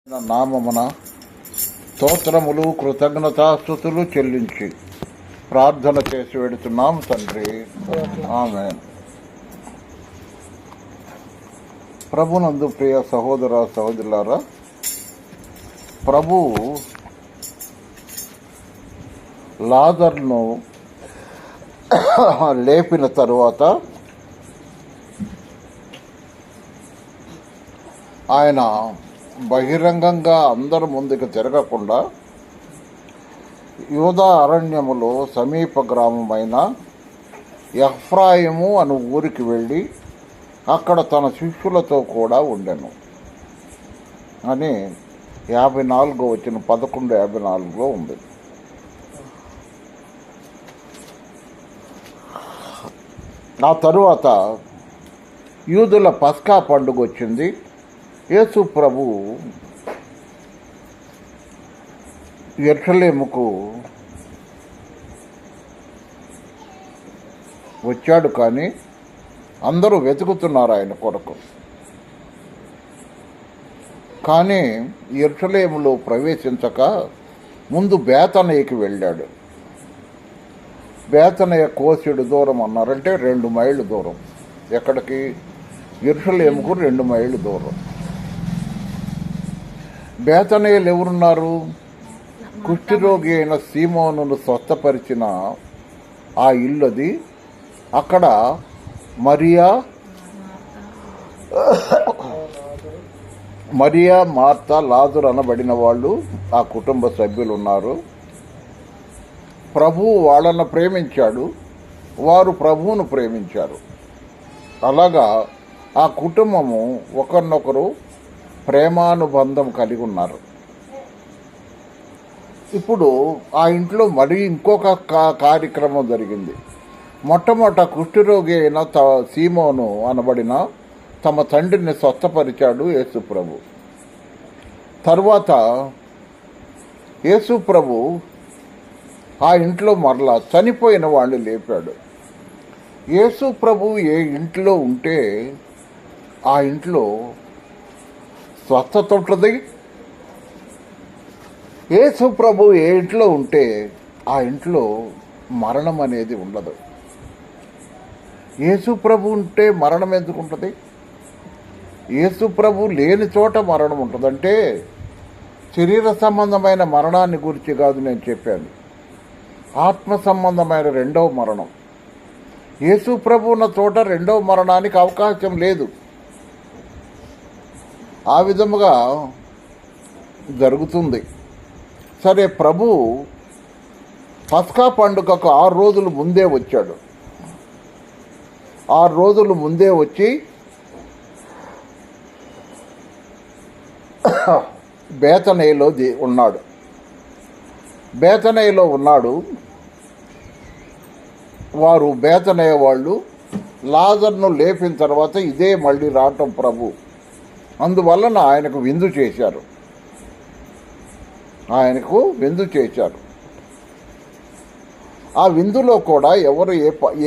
నామమున స్తోత్రములు కృతజ్ఞతాస్తుతులు చెల్లించి ప్రార్థన చేసి వెడుతున్నాం తండ్రి. ఆమేన్. ప్రభునందు ప్రియ సహోదర సహోదరులారా, ప్రభు లాజరును లేపిన తరువాత ఆయన బహిరంగంగా అందరి ముందుకు తిరగకుండా యూదా అరణ్యములో సమీప గ్రామమైన ఎఫ్రాయిము అను ఊరికి వెళ్ళి అక్కడ తన శిష్యులతో కూడా ఉండెను అని 54 వచ్చిన 11:54 ఉంది. ఆ తరువాత యూదుల పస్కా పండుగ వచ్చింది. యేసు ప్రభు యెరూషలేముకు వచ్చాడు, కానీ అందరూ వెతుకుతున్నారు ఆయన కొరకు. కానీ యెరూషలేములో ప్రవేశించక ముందు బేతనీయకి వెళ్ళాడు. బేతనీయ కోసెడు దూరం అన్నారంటే 2 మైళ్ళు దూరం. ఎక్కడికి? యెరూషలేముకు 2 మైళ్ళు దూరం. బేతనీయులు ఎవరున్నారు? కుష్ఠరోగి అయిన సీమోనును స్వస్థపరిచిన ఆ ఇల్లు అది. అక్కడ మరియా, మార్తా, లాజరు అనబడిన వాళ్ళు ఆ కుటుంబ సభ్యులు ఉన్నారు. ప్రభువు వాళ్ళను ప్రేమించాడు, వారు ప్రభువును ప్రేమించారు. అలాగా ఆ కుటుంబము ఒకరినొకరు ప్రేమానుబంధం కలిగి ఉన్నారు. ఇప్పుడు ఆ ఇంట్లో మరి ఇంకొక కార్యక్రమం జరిగింది. మొట్టమొదట కుష్ఠరోగి అయిన సీమోను అనబడిన తమ తండ్రిని స్వస్థపరిచాడు యేసు ప్రభు. తర్వాత యేసు ప్రభు ఆ ఇంట్లో మరలా చనిపోయిన వాడిని లేపాడు. యేసు ప్రభు ఏ ఇంట్లో ఉంటే ఆ ఇంట్లో స్వస్థత ఉంటుంది. యేసు ప్రభు ఏ ఇంట్లో ఉంటే ఆ ఇంట్లో మరణం అనేది ఉండదు. యేసు ప్రభు ఉంటే మరణం ఎందుకు ఉంటుంది? యేసు ప్రభు లేని చోట మరణం ఉంటుందంటే శరీర సంబంధమైన మరణాన్ని గురించి కాదు నేను చెప్పాను, ఆత్మ సంబంధమైన రెండవ మరణం. యేసు ప్రభు ఉన్న చోట రెండవ మరణానికి అవకాశం లేదు. ఆ విధముగా జరుగుతుంది. సరే, ప్రభు పస్కా పండుగకు 6 రోజులు ముందే వచ్చాడు. 6 రోజులు ముందే వచ్చి బేతనీయలో ఉన్నాడు. వారు బేతనీయ వాళ్ళు లాజరును లేపిన తర్వాత ఇదే మళ్ళీ రావటం ప్రభు. అందువలన ఆయనకు విందు చేశారు. ఆ విందులో కూడా ఎవరు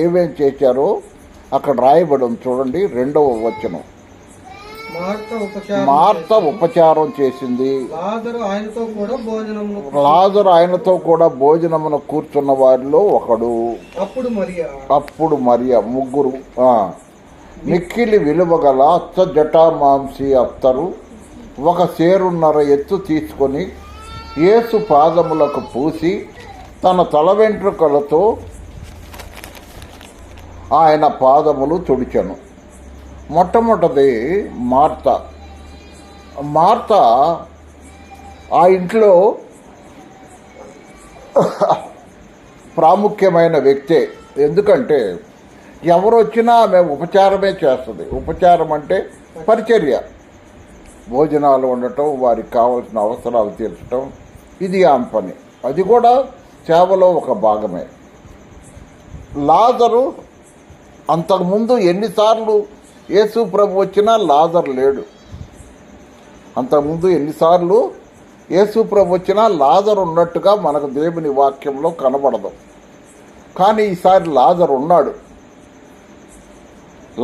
ఏమేం చేశారో అక్కడ రాయబడి చూడండి. 2వ వచనం. మార్త ఉపచారం చేసింది. లాజరు ఆయనతో కూడా భోజనమును కూర్చున్న వారిలో ఒకడు. అప్పుడు మరియా ముగ్గురు మిక్కిలి విలువగల అచ్చ జటామాంసి అత్తరు 1 సేరున్నర ఎత్తు తీసుకొని యేసు పాదములకు పూసి తన తల వెంట్రుకలతో ఆయన పాదములు తుడిచెను. మొట్టమొదటి మార్త ఆ ఇంట్లో ప్రాముఖ్యమైన వ్యక్తే. ఎందుకంటే ఎవరు వచ్చినా ఆమె ఉపచారమే చేస్తుంది. ఉపచారం అంటే పరిచర్య, భోజనాలు ఉండటం, వారికి కావాల్సిన అవసరాలు తీర్చడం, ఇది ఆమె పని. అది కూడా సేవలో ఒక భాగమే. లాజరు అంతకుముందు ఎన్నిసార్లు యేసు ప్రభు వచ్చినా లాజరు లేడు. అంతకుముందు ఎన్నిసార్లు యేసు ప్రభు వచ్చినా లాజరు ఉన్నట్టుగా మనకు దేవుని వాక్యంలో కనబడదు. కానీ ఈసారి లాజరు ఉన్నాడు.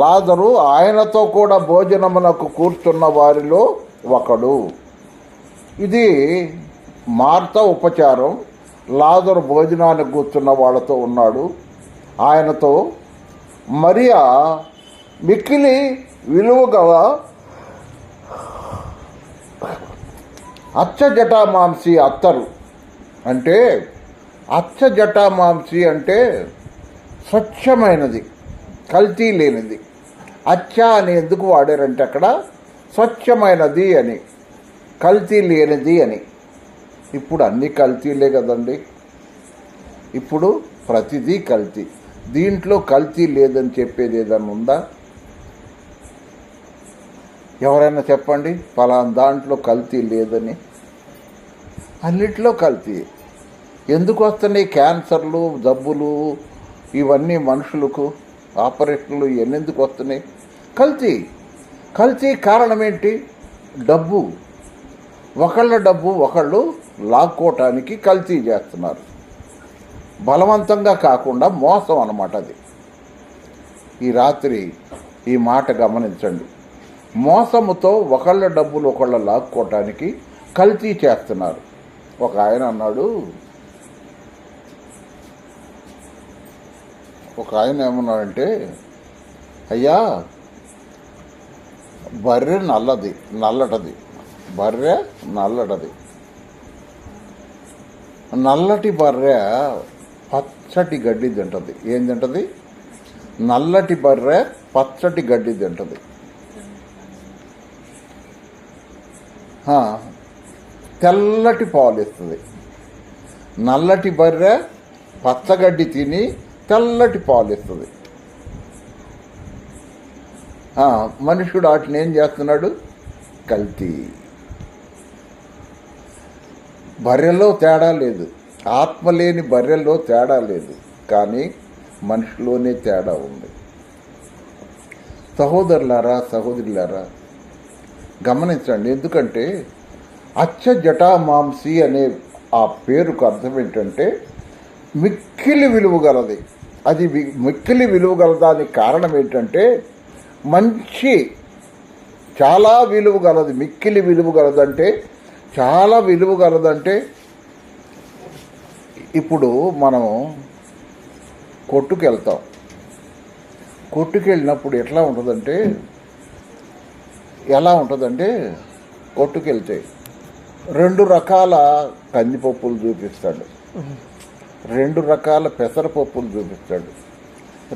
లాజరు ఆయనతో కూడా భోజనమునకు కూర్చున్న వారిలో ఒకడు. ఇది మార్త ఉపచారం. లాజరు భోజనానికి కూర్చున్న వాళ్ళతో ఉన్నాడు. ఆయనతో మరియా మిక్కిలి విలువ గల అచ్చజటామాంసి అత్తరు. అంటే అచ్చజటామాంసి అంటే స్వచ్ఛమైనది, కల్తీ లేనిది. అచ్చ అని ఎందుకు వాడారంటే అక్కడ స్వచ్ఛమైనది అని, కల్తీ లేనిది అని. ఇప్పుడు అన్ని కల్తీలే కదండి. ఇప్పుడు ప్రతిదీ కల్తీ. దీంట్లో కల్తీ లేదని చెప్పేది ఏదైనా ఉందా? ఎవరైనా చెప్పండి ఫలానా దాంట్లో కల్తీ లేదని. అన్నిట్లో కల్తీ. ఎందుకు వస్తున్నాయి క్యాన్సర్లు, జబ్బులు, ఇవన్నీ మనుషులకు ఆపరేషన్లు ఇవన్నీ ఎందుకు వస్తున్నాయి? కల్తీ. కల్తీ కారణం ఏంటి? డబ్బు. ఒకళ్ళ డబ్బు ఒకళ్ళు లాక్కోవటానికి కల్తీ చేస్తున్నారు. బలవంతంగా కాకుండా మోసం అన్నమాట అది. ఈ రాత్రి ఈ మాట గమనించండి. మోసముతో ఒకళ్ళ డబ్బులు ఒకళ్ళ లాక్కోవటానికి కల్తీ చేస్తున్నారు. ఒక ఆయన అన్నాడు, ఒక ఆయన ఏమన్నాడంటే, అయ్యా బర్రె నల్లటది, బర్రె నల్లటది, నల్లటి బర్రె పచ్చటి గడ్డి తింటది. ఏం తింటది? నల్లటి బర్రె పచ్చటి గడ్డి తింటది. తెల్లటి పాలు ఇస్తుంది. నల్లటి బర్రె పచ్చగడ్డి తిని తెల్లటి పాలు ఇస్తుంది. మనుషుడు వాటిని ఏం చేస్తున్నాడు? కల్తీ. బర్రెలో తేడా లేదు, ఆత్మ లేని బర్రెల్లో తేడా లేదు, కానీ మనిషిలోనే తేడా ఉంది. సహోదరులారా, సహోదరులారా గమనించండి. ఎందుకంటే అచ్చజటామాంసి అనే ఆ పేరుకు అర్థం ఏంటంటే మిక్కిలి విలువ గలది. అది మిక్కిలి విలువ గలదానికి కారణం ఏంటంటే మంచి, చాలా విలువ గలది. మిక్కిలి విలువ గలదంటే చాలా విలువ గలదంటే, ఇప్పుడు మనం కొట్టుకెళ్తాం. కొట్టుకెళ్ళినప్పుడు ఎలా ఉంటుందంటే కొట్టుకెళ్తే 2 రకాల కందిపప్పులు చూపిస్తాడు, 2 రకాల పెసరపప్పులు చూపిస్తాడు,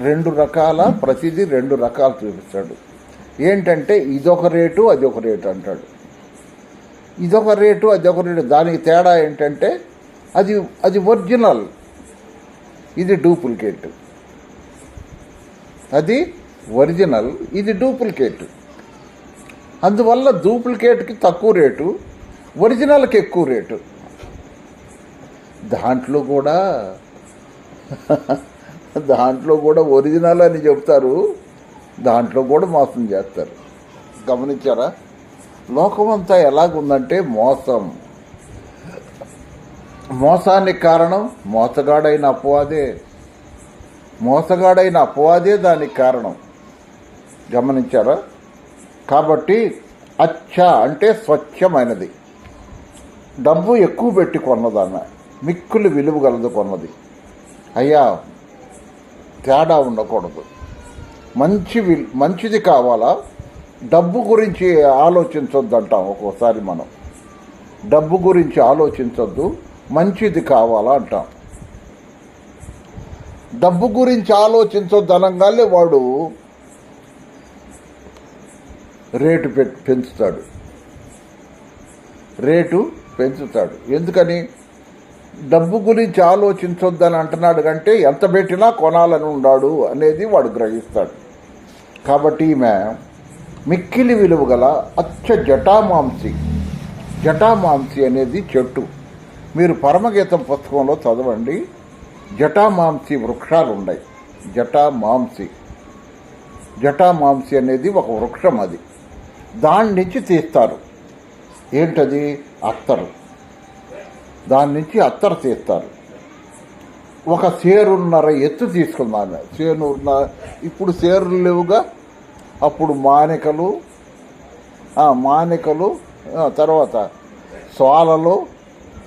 2 రకాల ప్రతిదీ 2 రకాలు చూపిస్తాడు. ఏంటంటే ఇదొక రేటు అదొక రేటు అంటాడు. ఇదొక రేటు అదొక రేటు. దానికి తేడా ఏంటంటే అది ఒరిజినల్, ఇది డూప్లికేట్. అది ఒరిజినల్, ఇది డూప్లికేట్. అందువల్ల డూప్లికేట్కి తక్కువ రేటు, ఒరిజినల్కి ఎక్కువ రేటు. దాంట్లో కూడా ఒరిజినల్ అని చెప్తారు, దాంట్లో కూడా మోసం చేస్తారు. గమనించారా? లోకమంతా ఎలాగుందంటే మోసం. మోసానికి కారణం మోసగాడైన అపవాదే దానికి కారణం. గమనించారా? కాబట్టి అచ్చ అంటే స్వచ్ఛమైనది. డబ్బు ఎక్కువ పెట్టి కొన్నదాన్న, మిక్కులు విలువ గలదు కొన్నది. అయ్యా తేడా ఉండకూడదు. మంచిది కావాలా? డబ్బు గురించి ఆలోచించొద్దు అంటాం ఒక్కోసారి మనం. డబ్బు గురించి ఆలోచించొద్దు, మంచిది కావాలా అంటాం. డబ్బు గురించి ఆలోచించొద్దు అనగానే వాడు రేటు పెంచుతాడు. ఎందుకని? డబ్బు గురించి ఆలోచించొద్దని అంటున్నాడు కంటే ఎంత పెట్టినా కొనాలని ఉన్నాడు అనేది వాడు గ్రహిస్తాడు. కాబట్టి ఈమె మిక్కిలి విలువ గల అచ్చ జటామాంసి అనేది చెట్టు. మీరు పరమగీతం పుస్తకంలో చదవండి. జటామాంసి వృక్షాలు ఉన్నాయి. జటామాంసి అనేది ఒక వృక్షం. అది దాని నుంచి తీస్తారు. ఏంటది? అత్తరు. దాని నుంచి అత్తరు తీస్తారు. ఒక సేరున్నర ఎత్తు తీసుకున్నాను. ఇప్పుడు సేరులు లేవుగా, అప్పుడు మానికలు, తర్వాత స్వాలలు,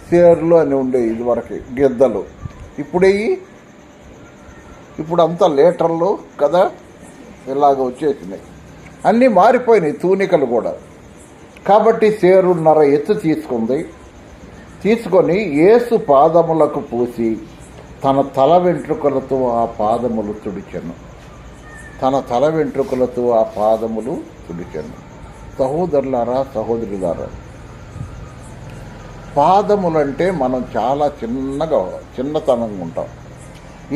సేర్లు అని ఉండేవి ఇదివరకు, గిద్దలు. ఇప్పుడు అంతా లీటర్లు కదా, ఇలాగ వచ్చేసినాయి. అన్నీ మారిపోయినాయి, తూనికలు కూడా. కాబట్టి సేరున్నర ఎత్తు తీసుకొని యేసు పాదములకు పూసి తన తల వెంట్రుకలతో ఆ పాదములు తుడిచెను. సహోదరులారా, సహోదరులారా, పాదములంటే మనం చాలా చిన్నతనంగా ఉంటాం.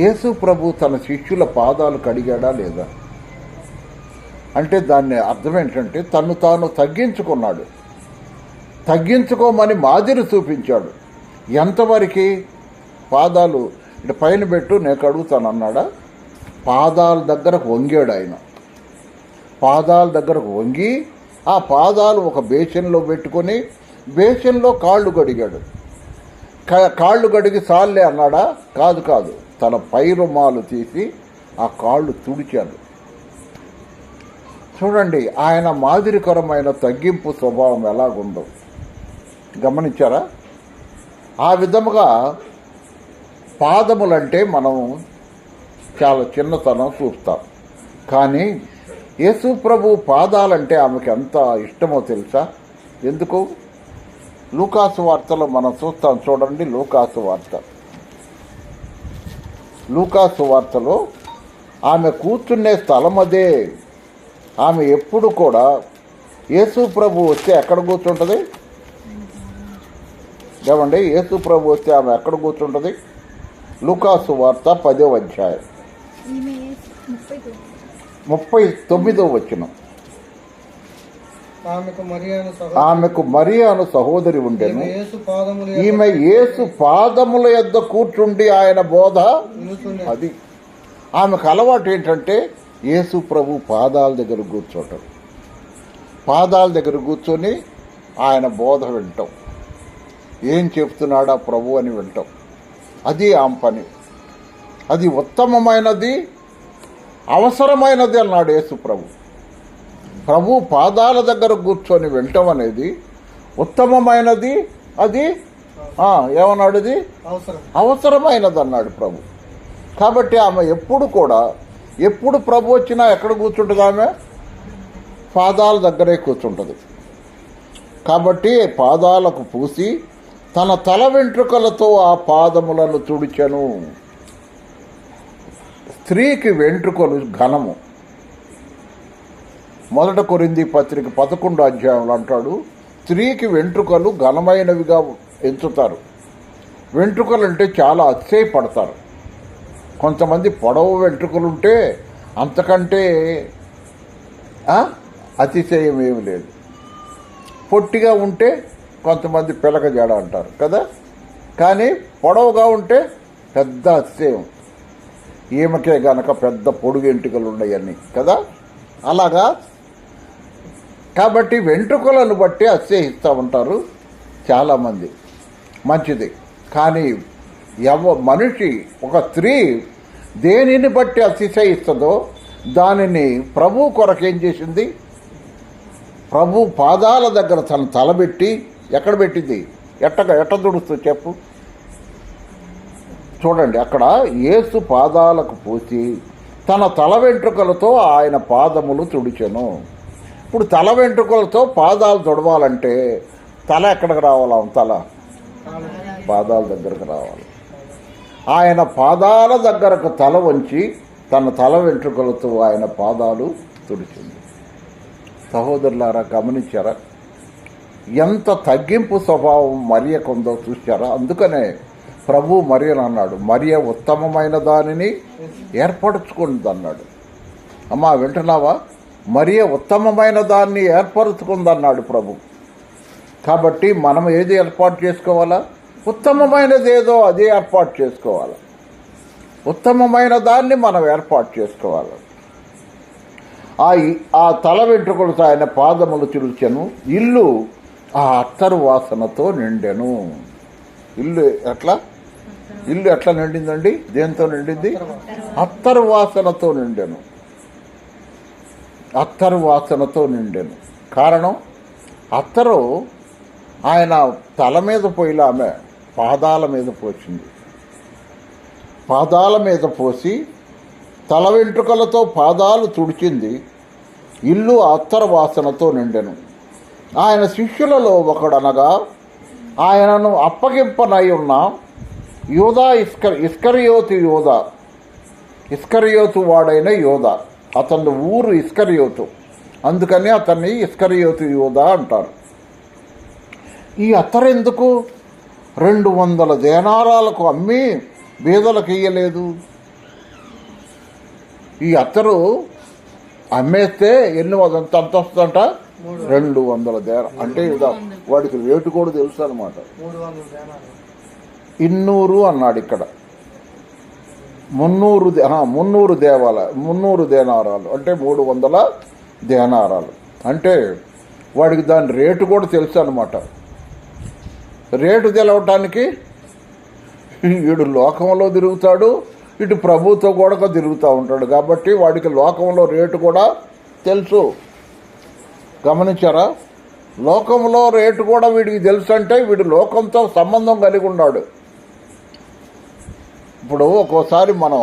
యేసు ప్రభు తన శిష్యుల పాదాలు కడిగాడా లేదా అంటే దాన్ని అర్థం ఏంటంటే తను తాను తగ్గించుకున్నాడు. తగ్గించుకోమని మాదిరి చూపించాడు. ఎంతవరకు? పాదాలు ఇటు పైన పెట్టు, నేను కడుగుతాను అన్నాడా? పాదాల దగ్గరకు వంగాడు ఆయన. పాదాల దగ్గరకు వంగి ఆ పాదాలు ఒక బేసిన్లో పెట్టుకొని బేసిన్లో కాళ్ళు కడిగాడు. కాళ్ళు కడిగి సాల్లే అన్నాడా? కాదు. తన పై రుమాలు తీసి ఆ కాళ్ళు తుడిచాడు. చూడండి ఆయన మాదిరికరమైన తగ్గింపు స్వభావం ఎలాగుందో గమనించారా? ఆ విధముగా పాదములంటే మనం చాలా చిన్నతనం చూస్తాం. కానీ యేసు ప్రభు పాదాలంటే ఆమెకి ఎంత ఇష్టమో తెలుసా? ఎందుకు? లూకాసు వార్తలో మనం చూస్తాం. చూడండి, లూకాసు వార్తలో ఆమె కూర్చునే స్థలం అదే. ఆమె ఎప్పుడు కూడా యేసు ప్రభు వస్తే ఎక్కడ కూర్చుంటుంది? ఏమండి, యేసు ప్రభు వస్తే ఆమె ఎక్కడ కూర్చుంటుంది? లూకాసు వార్త 10వ అధ్యాయం 39వ వచనం. ఆమెకు మరియాను సహోదరి ఉండెను. ఈమె యేసు పాదముల యొద్ద కూర్చుండి ఆయన బోధ. అది ఆమెకు అలవాటు ఏంటంటే యేసు ప్రభు పాదాల దగ్గర కూర్చోటం, పాదాల దగ్గర కూర్చొని ఆయన బోధ వింటాం, ఏం చెప్తున్నాడా ప్రభు అని వింటాం. అది ఆమె పని. అది ఉత్తమమైనది, అవసరమైనది అన్నాడు యేసు ప్రభు. ప్రభు పాదాల దగ్గర కూర్చొని వింటాం అనేది ఉత్తమమైనది, అది ఏమన్నాడు? ఇది అవసరమైనది అన్నాడు ప్రభు. కాబట్టి ఆమె ఎప్పుడు ప్రభు వచ్చినా ఎక్కడ కూర్చుంటుంది? ఆమె పాదాల దగ్గరే కూర్చుంటుంది. కాబట్టి పాదాలకు పూసి తన తల వెంట్రుకలతో ఆ పాదములను తుడిచెను. స్త్రీకి వెంట్రుకలు ఘనము. 1 కొరింథీ పత్రిక 11వ అధ్యాయంలో అంటాడు, స్త్రీకి వెంట్రుకలు ఘనమైనవిగా ఎంచుతారు. వెంట్రుకలు అంటే చాలా అతిశయపడతారు. కొంతమంది పొడవు వెంట్రుకలుంటే అంతకంటే అతిశయం ఏమి లేదు. పొట్టిగా ఉంటే కొంతమంది పిలక జాడ అంటారు కదా, కానీ పొడవుగా ఉంటే పెద్ద అతిశయం. ఈమెకే గనక పెద్ద పొడుగు వెంట్రుకలు ఉన్నాయని కదా, అలాగా. కాబట్టి వెంట్రుకలను బట్టి అతిశయిస్తూ ఉంటారు చాలామంది. మంచిది. కానీ మనిషి, ఒక స్త్రీ దేనిని బట్టి అతిశయిస్తుందో దానిని ప్రభు కొరకు ఏం చేసింది? ప్రభు పాదాల దగ్గర తన తలబెట్టి ఎక్కడ పెట్టింది? ఎట్ట తుడుస్తూ చెప్పు. చూడండి, అక్కడ యేసు పాదాలకు పూసి తన తల వెంట్రుకలతో ఆయన పాదములు తుడిచెను. ఇప్పుడు తల వెంట్రుకలతో పాదాలు తుడవాలంటే తల ఎక్కడికి రావాలా? పాదాల దగ్గరకు రావాలి. ఆయన పాదాల దగ్గరకు తల వంచి తన తల వెంట్రుకలతో ఆయన పాదాలు తుడిచింది. సహోదరులారా, గమనించారా ఎంత తగ్గింపు స్వభావం మరియకుందో? చూశారా? అందుకనే ప్రభు మరియను అన్నాడు, మరియ ఉత్తమమైన దానిని ఏర్పరచుకుంది అన్నాడు. అమ్మా వింటున్నావా? మరియ ఉత్తమమైన దాన్ని ఏర్పరచుకుందన్నాడు ప్రభు. కాబట్టి మనం ఏది ఏర్పాటు చేసుకోవాలా? ఉత్తమమైనది ఏదో అదే ఏర్పాటు చేసుకోవాలి. ఉత్తమమైన దాన్ని మనం ఏర్పాటు చేసుకోవాలి. ఆ తల వెంట్రుకలతో ఆయన పాదములు తుడిచెను. ఇల్లు ఆ అత్తరు వాసనతో నిండెను. ఇల్లు ఎట్లా నిండిందండి? దేంతో నిండింది? అత్తరు వాసనతో నిండెను. అత్తరు వాసనతో నిండెను. కారణం, అత్తరు ఆయన తల మీద పోయిలా ఆమె పాదాల మీద పోసింది. పాదాల మీద పోసి తల వెంట్రుకలతో పాదాలు తుడిచింది. ఇల్లు అత్తర వాసనతో నిండెను. ఆయన శిష్యులలో ఒకడనగా ఆయనను అప్పగింపనై ఉన్న యోధా ఇస్కరియోతు వాడైన యోధా, అతని ఊరు ఇస్కరియోతు, అందుకని అతన్ని ఇస్కరియోతు యోధా అంటారు. ఈ అత్తరెందుకు 200 దేనారాలకు అమ్మి బీదలకు ఇయ్యలేదు? ఈ అత్తరు అమ్మేస్తే ఎంత వస్తుందంట? 200 దేనాలు. అంటే వాడికి రేటు కూడా తెలుసు అనమాట. 200 అన్నాడు ఇక్కడ. 300 దేనారాలు అంటే 300 దేనారాలు. అంటే వాడికి దాని రేటు కూడా తెలుసు అనమాట. రేటు తెలవటానికి వీడు లోకంలో తిరుగుతాడు, ఇటు ప్రభుతో కూడా తిరుగుతూ ఉంటాడు. కాబట్టి వాడికి లోకంలో రేటు కూడా తెలుసు. గమనించారా? లోకంలో రేటు కూడా వీడికి తెలుసు. అంటే వీడు లోకంతో సంబంధం కలిగి ఉన్నాడు. ఇప్పుడు ఒక్కోసారి మనం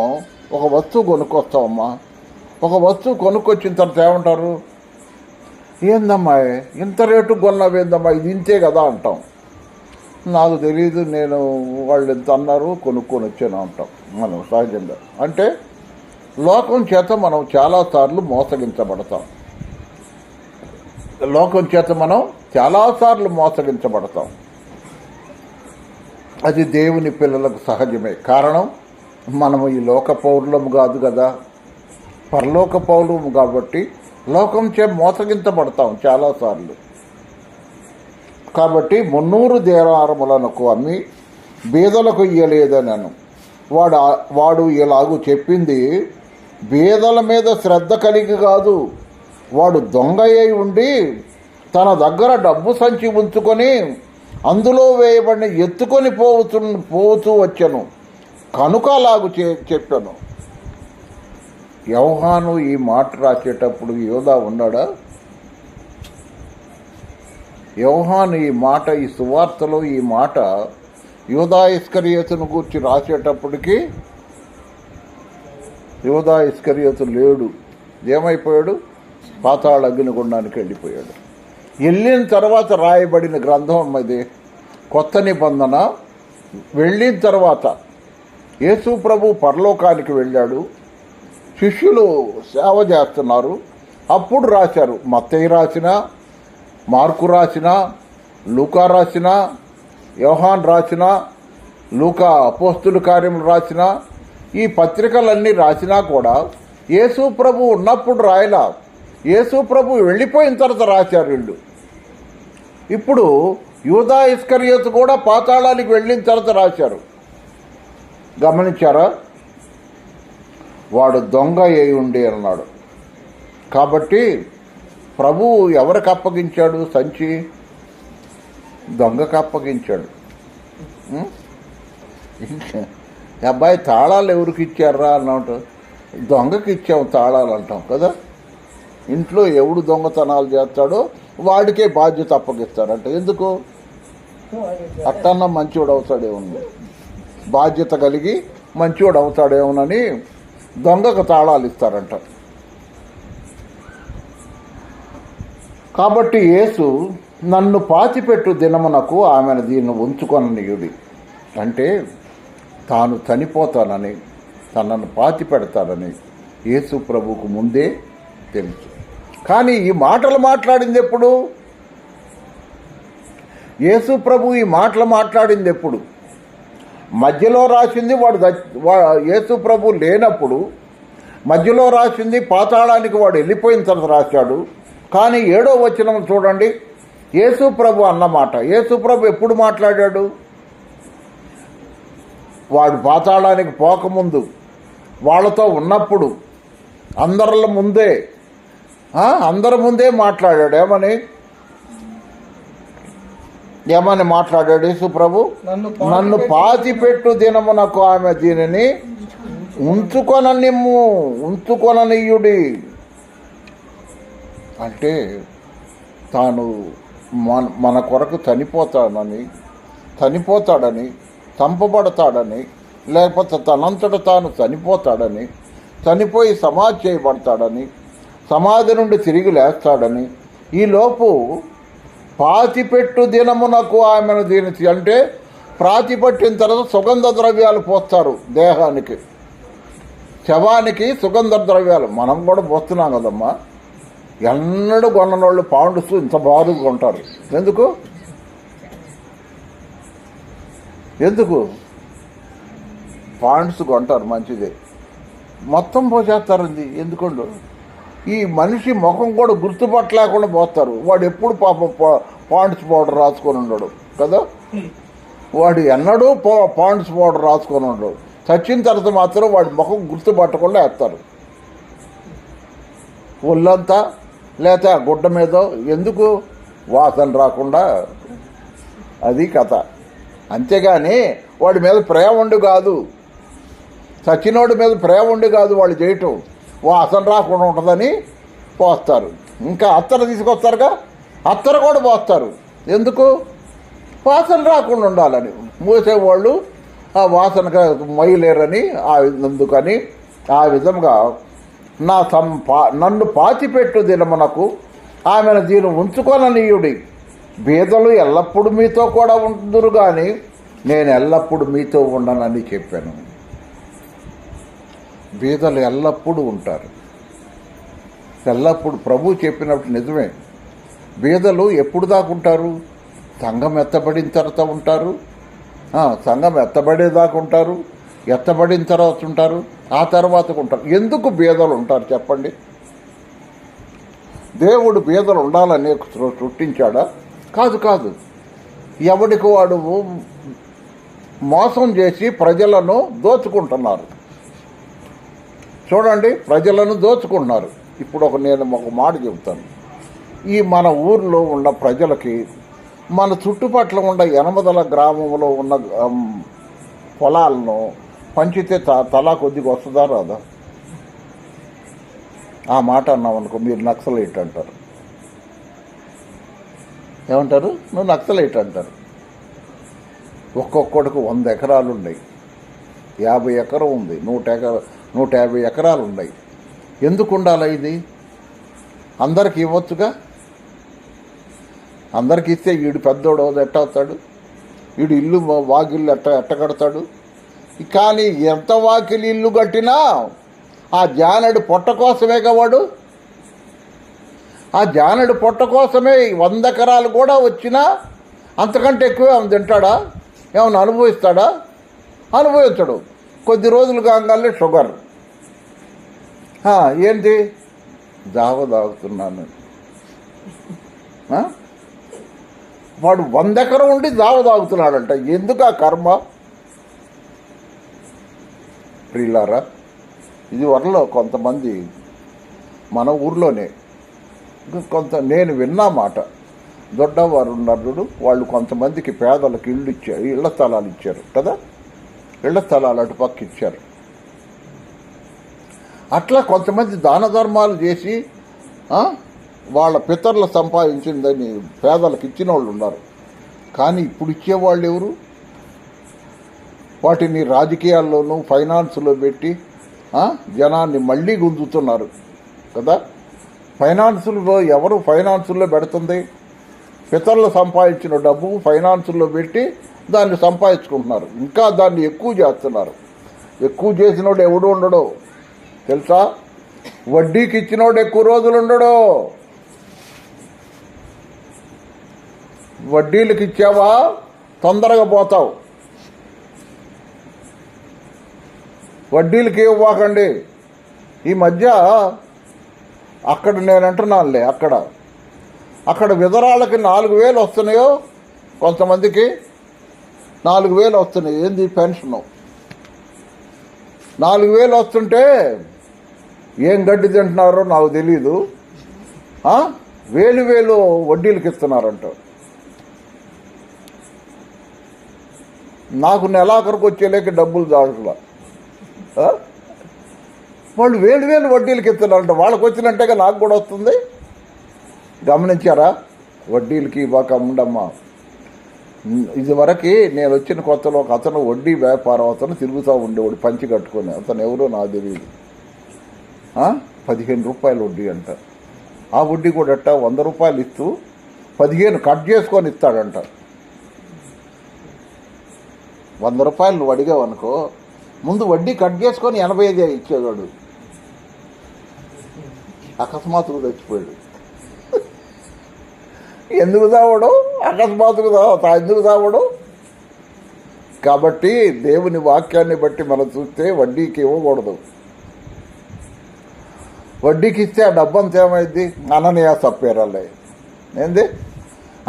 ఒక వస్తువు కొనుక్కొస్తామమ్మా. ఒక వస్తువు కొనుక్కొచ్చిన తర్వాత ఏమంటారు? ఏందమ్మా ఇంత రేటు కొన్నావేందమ్మా, ఇది ఇంతే కదా అంటాం. నాకు తెలియదు, నేను వాళ్ళు ఎంత అన్నారు కొనుక్కొని వచ్చాను అంటాం మనం సహజంగా. అంటే లోకం చేత మనం చాలాసార్లు మోసగించబడతాం. అది దేవుని పిల్లలకు సహజమే. కారణం, మనము ఈ లోక పౌరులము కాదు కదా, పరలోక పౌరులము. కాబట్టి లోకం చే మోసగించబడతాం చాలాసార్లు. కాబట్టి 300 దేనారములకు అమ్మి బీదలకు ఇయ్యలేదనను. వాడు ఇలాగూ చెప్పింది బీదల మీద శ్రద్ధ కలిగి కాదు. వాడు దొంగ అయి ఉండి తన దగ్గర డబ్బు సంచి ఉంచుకొని అందులో వేయబడిన ఎత్తుకొని పోతూ వచ్చాను కనుక అలాగూ చెప్పాను. యోహాను ఈ మాట రాసేటప్పుడు యోధా ఉన్నాడా? యోహాను ఈ మాట, ఈ సువార్తలో ఈ మాట యోధా ఇస్కరియోతును గురించి రాసేటప్పటికి యోధా ఇస్కరియోతు లేడు. ఏమైపోయాడు? పాతాళ అగ్నిగుండానికి వెళ్ళిపోయాడు. వెళ్ళిన తర్వాత రాయబడిన గ్రంథం ఇది కొత్త నిబంధన. వెళ్ళిన తర్వాత యేసు ప్రభు పరలోకానికి వెళ్ళాడు, శిష్యులు సేవ చేస్తున్నారు. అప్పుడు రాశారు. మత్తయి రాసిన, మార్కు రాసిన, లూకా రాసిన, యోహాన్ రాసిన, లూకా అపోస్తుల కార్యములు రాసిన, ఈ పత్రికలన్నీ రాసినా కూడా యేసు ప్రభు ఉన్నప్పుడు రాయలా. యేసు ప్రభు వెళ్ళిపోయిన తర్వాత రాశారు వీళ్ళు. ఇప్పుడు యూదా ఇస్కరియోతు కూడా పాతాళానికి వెళ్ళిన తర్వాత రాశారు. గమనించారా? వాడు దొంగ అయి ఉండి అన్నాడు. కాబట్టి ప్రభువు ఎవరికి అప్పగించాడు? సంచి దొంగకు అప్పగించాడు. అబ్బాయి తాళాలు ఎవరికి ఇచ్చారా అన్నట్టు, దొంగకి ఇచ్చాము తాళాలు అంటాం కదా. ఇంట్లో ఎవడు దొంగతనాలు చేస్తాడో వాడికే బాధ్యత అప్పగిస్తారంట. ఎందుకు? అట్టన్నా మంచివాడు అవుతాడేమో, బాధ్యత కలిగి మంచివాడు అవుతాడేమోనని దొంగకు తాళాలు ఇస్తారంట. కాబట్టి యేసు నన్ను పాతిపెట్టు దినమునకు ఆమెను దీన్ని ఉంచుకొననీయుడి అంటే తాను చనిపోతానని, తనను పాతి పెడతానని యేసు ప్రభువుకు ముందే తెలుసు. కానీ ఈ మాటలు మాట్లాడింది ఎప్పుడు? యేసు ప్రభు ఈ మాటలు మాట్లాడింది ఎప్పుడు? మధ్యలో రాసింది యేసు ప్రభు లేనప్పుడు. మధ్యలో రాసింది పాతాళానికి వాడు వెళ్ళిపోయిన తర్వాత రాశాడు. కానీ 7వ వచనం చూడండి, యేసు ప్రభు అన్నమాట. యేసు ప్రభు ఎప్పుడు మాట్లాడాడు? వాడు పాతాళానికి పోకముందు, వాళ్ళతో ఉన్నప్పుడు, అందరి ముందే మాట్లాడాడు. ఏమని మాట్లాడాడు యేసు ప్రభు? నన్ను పాతిపెట్టు దినమునకు ఆమె దీనిని ఉంచుకొననీయుడి అంటే తాను మన కొరకు చనిపోతాడని, చంపబడతాడని, లేకపోతే తనంతట తాను చనిపోతాడని, చనిపోయి సమాధి చేయబడతాడని, సమాధి నుండి తిరిగి లేస్తాడని, ఈలోపు పాతిపెట్టు దినమునకు ఆమెను దీని అంటే ప్రాతిపట్టిన తర్వాత సుగంధ ద్రవ్యాలు పోస్తారు దేహానికి, శవానికి సుగంధ ద్రవ్యాలు. మనం కూడా పోస్తున్నాం కదమ్మా. ఎన్నడూ కొన్నోళ్ళు పాండుస్తూ ఇంత బారుగా కొంటారు. ఎందుకు పాండ్స్ కొంటారు, మంచిదే. మొత్తం పోసేస్తారండి. ఎందుకండు ఈ మనిషి ముఖం కూడా గుర్తుపట్టలేకుండా పోతారు. వాడు ఎప్పుడు పాపం పాండ్స్ పౌడర్ రాసుకొని ఉండడు కదా, వాడు ఎన్నడూ పాండ్స్ పౌడర్ రాసుకొని ఉండడు. చచ్చిన తర్వాత మాత్రం వాడి ముఖం గుర్తుపట్టకుండా వేస్తారు. ఒళ్ళంతా లేకపోతే ఆ గుడ్డ మీద ఎందుకు వాసన రాకుండా, అది కథ. అంతేగాని వాడి మీద ప్రేమ ఉండి కాదు, చచ్చినోడి మీద ప్రేమ ఉండి కాదు వాళ్ళు చేయటం. వాసన రాకుండా ఉంటుందని పోస్తారు. ఇంకా అత్తర తీసుకొస్తారుగా, అత్తర కూడా పోస్తారు. ఎందుకు? వాసన రాకుండా ఉండాలని. మూసేవాళ్ళు ఆ వాసనగా మొయ్యలేరని, అందుకని ఆ విధంగా నన్ను పాతిపెట్టు దినమునకు ఆమెను దీన్ని ఉంచుకొననీయుడి. బీదలు ఎల్లప్పుడూ మీతో కూడా ఉంటుదురు కానీ నేను ఎల్లప్పుడూ మీతో ఉండనని చెప్పాను. బీదలు ఎల్లప్పుడూ ఉంటారు. ఎల్లప్పుడు ప్రభు చెప్పినప్పుడు నిజమే. బీదలు ఎప్పుడు దాకా ఉంటారు? సంఘం ఎత్తబడిన తర్వాత ఉంటారు. సంఘం ఎత్తబడేదాకా ఉంటారు. ఎత్తబడిన తర్వాత ఉంటారు. ఆ తర్వాతకు ఉంటారు. ఎందుకు బీదలు ఉంటారు చెప్పండి? దేవుడు బీదలు ఉండాలని సృష్టించాడా? కాదు. ఎవడికి వాడు మోసం చేసి ప్రజలను దోచుకుంటున్నారు. చూడండి, ప్రజలను దోచుకుంటున్నారు. ఇప్పుడు నేను ఒక మాట చెబుతాను. ఈ మన ఊర్లో ఉన్న ప్రజలకి, మన చుట్టుపక్కల ఉన్న యనమదల గ్రామంలో ఉన్న పొలాలను పంచితే తలా కొద్దిగా వస్తుందా రాదా? ఆ మాట అన్నామనుకో మీరు నక్సలైట్ అంటారు. ఏమంటారు? నువ్వు నక్సలైట్ అంటారు. ఒక్కొక్కడికి 100 ఎకరాలు ఉన్నాయి, 50 ఎకరం ఉంది, 150 ఎకరాలు ఉన్నాయి. ఎందుకు ఉండాలి ఇది? అందరికి ఇవ్వచ్చుగా. అందరికి ఇస్తే వీడు పెద్దోడు ఎట్ట అవుతాడు? వీడు ఇల్లు వాకిళ్ళు ఎట్ట కడతాడు? కానీ ఎంత వాకిలి ఇల్లు కట్టినా ఆ జానడు పొట్ట కోసమేగా వాడు. ఆ జానడు పొట్ట కోసమే 100 ఎకరాలు కూడా వచ్చినా అంతకంటే ఎక్కువ ఏమైనా తింటాడా? ఏమైనా అనుభవిస్తాడా? అనుభవించడు. కొద్ది రోజులు కాగానే షుగర్. ఏంటి? జావ తాగుతున్నాను. వాడు 100 ఎకరం ఉండి జావ తాగుతున్నాడంట. ఎందుకు ఆ కర్మ? ప్రియులారా, ఇది వరలో కొంతమంది మన ఊర్లోనే నేను విన్నా మాట. దొడ్డవారు ఉన్నారు, వాళ్ళు కొంతమందికి పేదలకు ఇళ్ళు ఇచ్చారు, ఇళ్ల స్థలాలు ఇచ్చారు కదా, ఇళ్ల స్థలాలు అటుపక్క ఇచ్చారు. అట్లా కొంతమంది దాన ధర్మాలు చేసి వాళ్ళ పితరులు సంపాదించిందని పేదలకు ఇచ్చిన వాళ్ళు ఉన్నారు. కానీ ఇప్పుడు ఇచ్చేవాళ్ళు ఎవరు? వాటిని రాజకీయాల్లోనూ ఫైనాన్స్లో పెట్టి జనాన్ని మళ్ళీ గుంజుతున్నారు కదా. ఫైనాన్సుల్లో ఎవరు ఫైనాన్సుల్లో పెడుతుంది? పితరులు సంపాదించిన డబ్బు ఫైనాన్సుల్లో పెట్టి దాన్ని సంపాదించుకుంటున్నారు. ఇంకా దాన్ని ఎక్కువ చేస్తున్నారు. ఎక్కువ చేసినోడు ఎవడు ఉండడో తెలుసా? వడ్డీకి ఇచ్చినోడు ఎక్కువ రోజులు ఉండడో. వడ్డీలకు ఇచ్చావా తొందరగా పోతావు. వడ్డీలకి ఇవ్వకండి. ఈ మధ్య అక్కడ నేను అంటున్నానులే, అక్కడ విధరాళ్ళకి 4,000 వస్తున్నాయో, కొంతమందికి 4,000 వస్తున్నాయి. ఏంది పెన్షను? 4,000 వస్తుంటే ఏం గడ్డి తింటున్నారో నాకు తెలీదు. 1,000 వడ్డీలకి ఇస్తున్నారంట. నాకు నెలాఖరికి వచ్చేలేక డబ్బులు దాడులా. వాళ్ళు 1,000 వడ్డీలకి ఇస్తున్నారంట. వాళ్ళకి వచ్చినట్టుగా నాకు కూడా వస్తుంది. గమనించారా? వడ్డీలకి ఇవ్వక ఉండమ్మా. ఇదివరకు నేను వచ్చిన కొత్తలో ఒక అతను వడ్డీ వ్యాపారం అతను తిరుగుతూ ఉండేవాడు పంచి కట్టుకొని. అతను ఎవరో నాకు తెలియదు. 15 రూపాయలు వడ్డీ అంట. ఆ వడ్డీ కూడా అట్ట 100 రూపాయలు ఇస్తూ 15 కట్ చేసుకొని ఇస్తాడంట. 100 రూపాయలు నువ్వు అడిగావు అనుకో, ముందు వడ్డీ కట్ చేసుకొని 85 ఇచ్చేవాడు. అకస్మాత్తుగా చచ్చిపోయాడు. ఎందుకు తావడు? అకస్మాత్తుగా ఎందుకు తావడు? కాబట్టి దేవుని వాక్యాన్ని బట్టి మనం చూస్తే వడ్డీకి ఇవ్వకూడదు. వడ్డీకి ఇస్తే ఆ డబ్బంతా ఏమైంది? అననీయ సప్పేరాలే. ఏంది?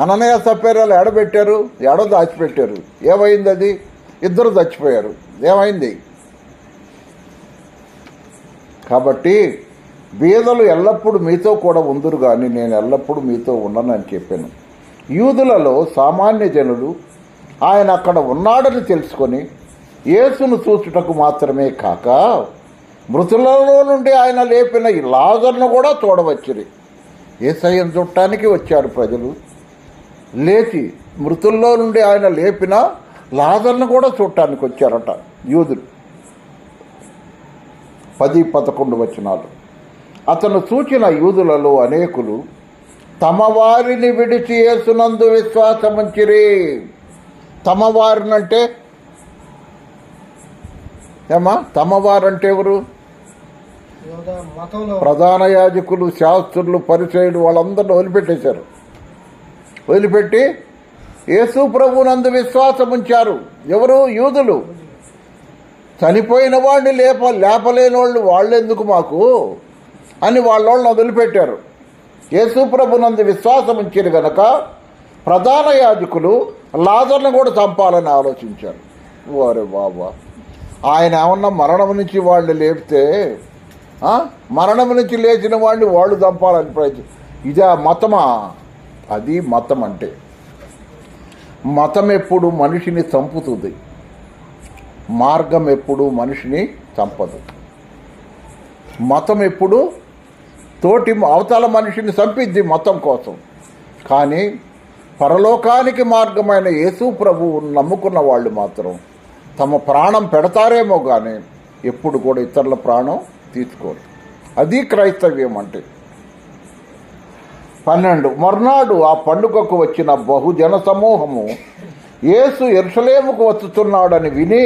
అననీయ సప్పేరాలు ఎడబెట్టారు, ఎడ దాచిపెట్టారు. ఏమైంది? అది ఇద్దరు చచ్చిపోయారు. ఏమైంది? కాబట్టి బీదలు ఎల్లప్పుడూ మీతో కూడా ఉందురు కానీ నేను ఎల్లప్పుడూ మీతో ఉండనని చెప్పాను. యూదులలో సామాన్య జనులు ఆయన అక్కడ ఉన్నాడని తెలుసుకొని యేసును చూచుటకు మాత్రమే కాక మృతులలో నుండి ఆయన లేపిన ఈ లాజరును కూడా చూడవచ్చిరి. యేసయ్యను చూడటానికి వచ్చారు ప్రజలు. లేచి మృతుల్లో నుండి ఆయన లేపిన లాజరును కూడా చూడటానికి వచ్చారట యూదులు. 10-11 వచనాలు. అతను చూచిన యూదులలో అనేకులు తమ వారిని విడిచి యేసునందు విశ్వాసముంచిరి. తమ వారినంటే తమ వారంటే ఎవరు? ప్రధాన యాజకులు, శాస్త్రులు, పరిసయ్యులు వాళ్ళందరినీ వదిలిపెట్టేశారు. వదిలిపెట్టి యేసు ప్రభునందు విశ్వాసముంచారు. ఎవరు? యూదులు. చనిపోయిన వాడిని లేపలేని వాళ్ళు ఎందుకు మాకు అని వాళ్ళని వదిలిపెట్టారు. యేసు ప్రభునందు విశ్వాసం ఉంచారు గనక ప్రధాన యాజకులు లాజరును కూడా చంపాలని ఆలోచించారు. ఓరే బాబా, ఆయన ఏమన్నా మరణం నుంచి వాళ్ళు లేపితే మరణం నుంచి లేచిన వాడిని వాళ్ళు చంపాలని ప్రయత్నం. ఇదే మతమా? అది మతం అంటే. మతం ఎప్పుడు మనిషిని చంపుతుంది, మార్గం ఎప్పుడు మనిషిని చంపదు. మతం ఎప్పుడు తోటి అవతల మనిషిని చంపిద్ది మతం కోసం. కానీ పరలోకానికి మార్గమైన యేసు ప్రభువును నమ్ముకున్న వాళ్ళు మాత్రం తమ ప్రాణం పెడతారేమో కానీ ఎప్పుడు కూడా ఇతరుల ప్రాణం తీసుకోరు. అది క్రైస్తవ్యం అంటే. 12 మర్నాడు ఆ పండుగకు వచ్చిన బహుజన సమూహము యేసు యెరూషలేముకు వచ్చుతున్నాడని విని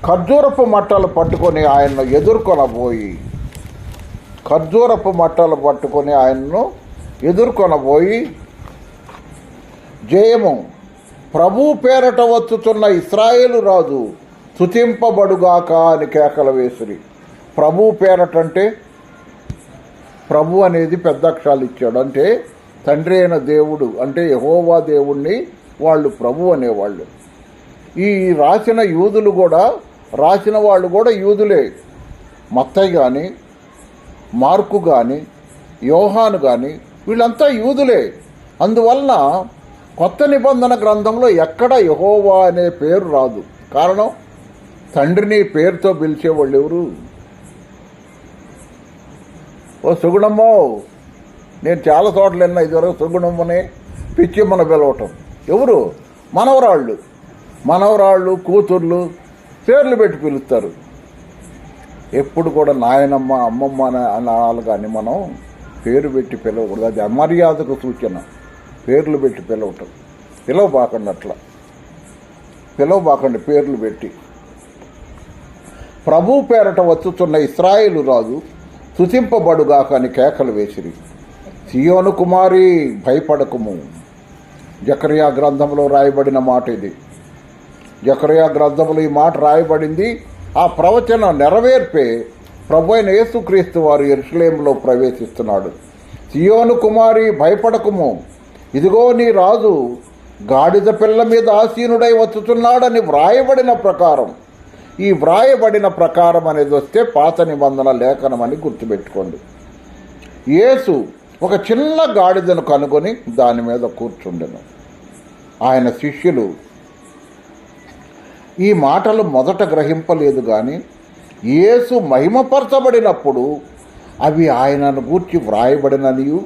ఖర్జూరపు మట్టలు పట్టుకొని ఆయన్ను ఎదుర్కొనబోయి జయము, ప్రభు పేరట వచ్చుతున్న ఇశ్రాయేలు రాజు స్తుతింపబడుగాక అని కేకలు వేసిరి. ప్రభు పేరట అంటే ప్రభు అనేది పెద్ద అక్షరాలు ఇచ్చాడు. అంటే తండ్రి అయిన దేవుడు అంటే యెహోవా దేవుణ్ణి వాళ్ళు ప్రభు అనేవాళ్ళు. ఈ రాసిన యూదులు కూడా, రాసిన వాళ్ళు కూడా యూదులే. మత్తయి కానీ, మార్కు కానీ, యోహాను కానీ వీళ్ళంతా యూదులే. అందువలన కొత్త నిబంధన గ్రంథంలో ఎక్కడ యెహోవా అనే పేరు రాదు. కారణం, తండ్రిని పేరుతో పిలిచేవాళ్ళు ఎవరు? ఓ సుగుణమ్మో, నేను చాలా చోట్ల విన్నా ఇదివరకు సుగుణమ్మని పిచ్చిమ్మని పిలవటం. ఎవరు? మనవరాళ్ళు, కూతుర్లు పేర్లు పెట్టి పిలుస్తారు. ఎప్పుడు కూడా నాయనమ్మ, అమ్మమ్మ అనాలి కానీ మనం పేరు పెట్టి పిలవకూడదు. అది అమర్యాదకు సూచన. పేర్లు పెట్టి పిలవబాకండి. అట్లా పిలవబాకండి పేర్లు పెట్టి. ప్రభు పేరట వచ్చుతున్న ఇశ్రాయేలు రాజు స్తుతింపబడుగాక అని కేకలు వేసిరి. సియోను కుమారి భయపడకుము. జకర్యా గ్రంథంలో రాయబడిన మాట ఇది. జకర్యా గ్రంథంలో ఈ మాట రాయబడింది. ఆ ప్రవచనం నెరవేర్పే ప్రభు అయిన యేసుక్రీస్తు వారు యెరూషలేములో ప్రవేశిస్తున్నాడు. సియోను కుమారి భయపడకుము, ఇదిగో నీ రాజు గాడిద పిల్ల మీద ఆసీనుడై వచ్చుతున్నాడని వ్రాయబడిన ప్రకారం. ఈ వ్రాయబడిన ప్రకారం అనేది వస్తే పాత నిబంధన లేఖనం అని గుర్తుపెట్టుకోండి. యేసు ఒక చిన్న గాడిదను కనుగొని దాని మీద కూర్చుండెను. ఆయన శిష్యులు ఈ మాటలు మొదట గ్రహింపలేదు కానీ యేసు మహిమపరచబడినప్పుడు అవి ఆయనను గూర్చి వ్రాయబడిననియు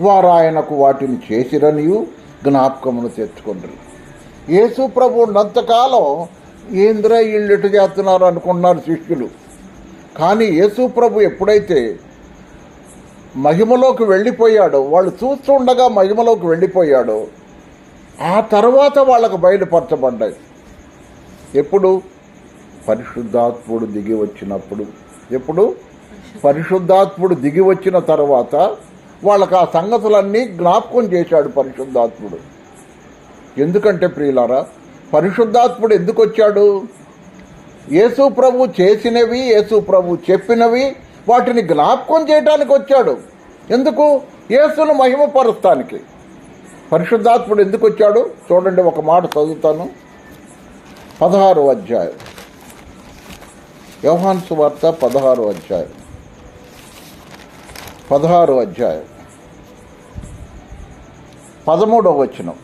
వారు ఆయనకు వాటిని చేసిరనియు జ్ఞాపకమును తెచ్చుకుంటారు. యేసు ప్రభు ఉన్నంతకాలం ఏంద్రా వీళ్ళు ఎటు చేస్తున్నారు అనుకున్నారు శిష్యులు. కానీ యేసు ప్రభు ఎప్పుడైతే మహిమలోకి వెళ్ళిపోయాడో, వాళ్ళు చూస్తూ ఉండగా మహిమలోకి వెళ్ళిపోయాడో, ఆ తర్వాత వాళ్ళకు బయలుపరచబడ్డాయి. ఎప్పుడు? పరిశుద్ధాత్ముడు దిగి వచ్చినప్పుడు. ఎప్పుడు? పరిశుద్ధాత్ముడు దిగి వచ్చిన తర్వాత వాళ్ళకు ఆ సంగతులన్నీ జ్ఞాపకం చేశాడు పరిశుద్ధాత్ముడు. ఎందుకంటే ప్రియులారా, పరిశుద్ధాత్ముడు ఎందుకు వచ్చాడు? యేసు ప్రభు చేసినవి, యేసు ప్రభు చెప్పినవి వాటిని జ్ఞాపకం చేయడానికి వచ్చాడు. ఎందుకు? యేసును మహిమపరుస్తానికి. పరిశుద్ధాత్ముడు ఎందుకు వచ్చాడు? చూడండి, ఒక మాట చదువుతాను. 16వ అధ్యాయం, యోహాను సువార్త 16వ అధ్యాయం, 13వ వచనం.